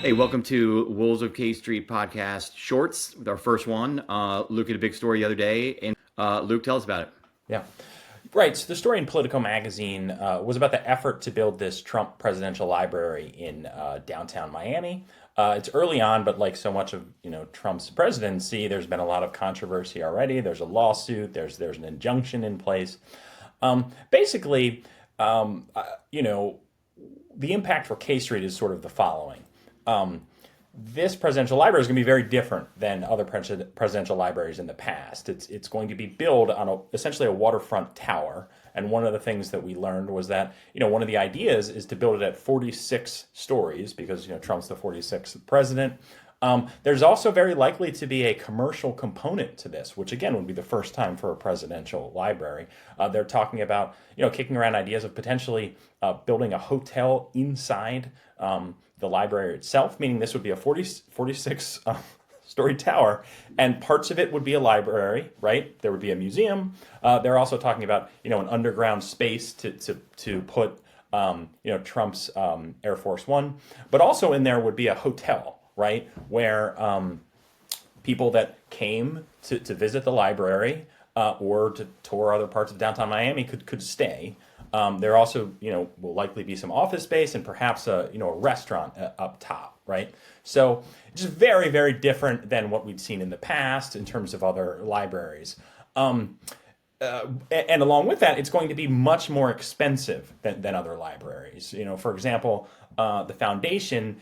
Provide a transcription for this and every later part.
Hey, welcome to Wolves of K Street podcast shorts with our first one. Luke had a big story the other day, and Luke, tell us about it. Yeah. Right. So the story in Politico magazine was about the effort to build this Trump presidential library in downtown Miami. It's early on, but like so much of Trump's presidency, there's been a lot of controversy already. There's a lawsuit. There's an injunction in place. Basically, the impact for K Street is sort of the following. This presidential library is going to be very different than other presidential libraries in the past. It's going to be built on essentially a waterfront tower. And one of the things that we learned was that one of the ideas is to build it at 46 stories because Trump's the 46th president. There's also very likely to be a commercial component to this, which again would be the first time for a presidential library. They're talking about kicking around ideas of potentially building a hotel inside the library itself, meaning this would be a 46 story tower, and parts of it would be a library, right? There would be a museum. They're also talking about an underground space to put Trump's Air Force One, but also in there would be a hotel, right, where people that came to visit the library or to tour other parts of downtown Miami could stay. There also, will likely be some office space and perhaps a restaurant up top, right? So just very, very different than what we've seen in the past in terms of other libraries. And along with that, it's going to be much more expensive than other libraries. For example, the foundation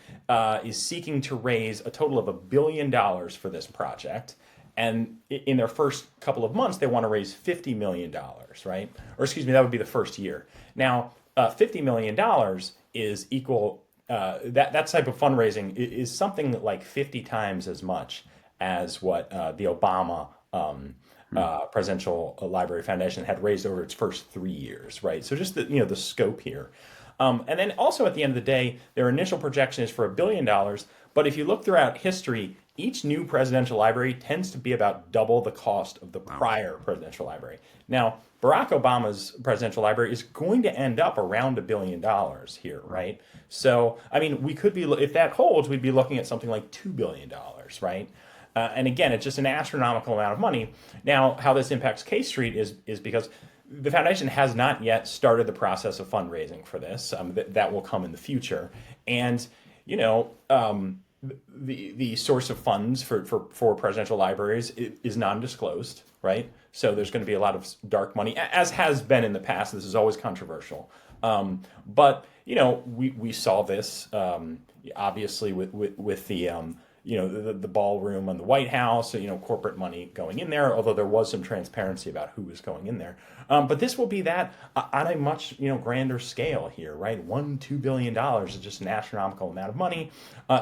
is seeking to raise a total of $1 billion for this project. And in their first couple of months, they want to raise $50 million, right? Or excuse me, that would be the first year. Now, $50 million is equal, that type of fundraising is something like 50 times as much as what the Obama Presidential Library Foundation had raised over its first 3 years, right? So just the scope here. And then also at the end of the day, their initial projection is for $1 billion. But if you look throughout history, each new presidential library tends to be about double the cost of the prior presidential library. Now, Barack Obama's presidential library is going to end up around $1 billion here, right? So, I mean, we could be, if that holds, we'd be looking at something like $2 billion, right? And again, it's just an astronomical amount of money. Now, how this impacts K Street is because the foundation has not yet started the process of fundraising for this. That will come in the future. And, the source of funds for presidential libraries is non-disclosed, right? So there's going to be a lot of dark money, as has been in the past. This is always controversial. But, we saw this, obviously, with the ballroom and the White House, corporate money going in there, although there was some transparency about who was going in there. But this will be that on a much, grander scale here, right? $2 billion is just an astronomical amount of money.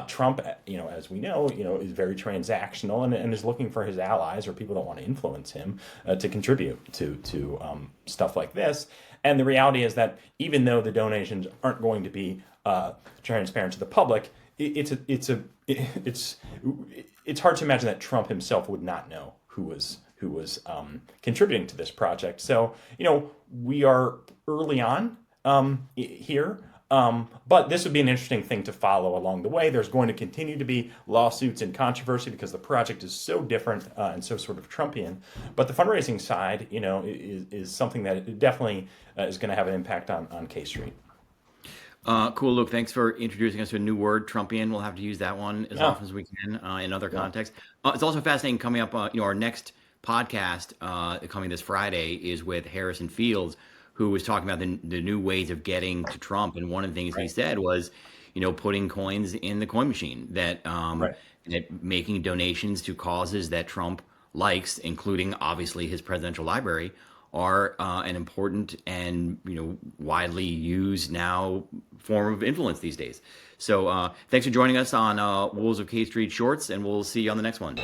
Trump, as we know, is very transactional and is looking for his allies or people that want to influence him to contribute to stuff like this. And the reality is that even though the donations aren't going to be transparent to the public, it's hard to imagine that Trump himself would not know who was contributing to this project. So we are early on here, but this would be an interesting thing to follow along the way. There's going to continue to be lawsuits and controversy because the project is so different and so sort of Trumpian. But the fundraising side, is something that definitely is going to have an impact on K Street. Cool, Luke. Thanks for introducing us to a new word, Trumpian. We'll have to use that one as often as we can in other contexts. It's also fascinating coming up. Our next podcast coming this Friday is with Harrison Fields, who was talking about the new ways of getting to Trump. And one of the things he said was, putting coins in the coin machine, that making donations to causes that Trump likes, including obviously his presidential library, are an important and widely used now form of influence these days. So thanks for joining us on Wolves of K Street Shorts, and we'll see you on the next one.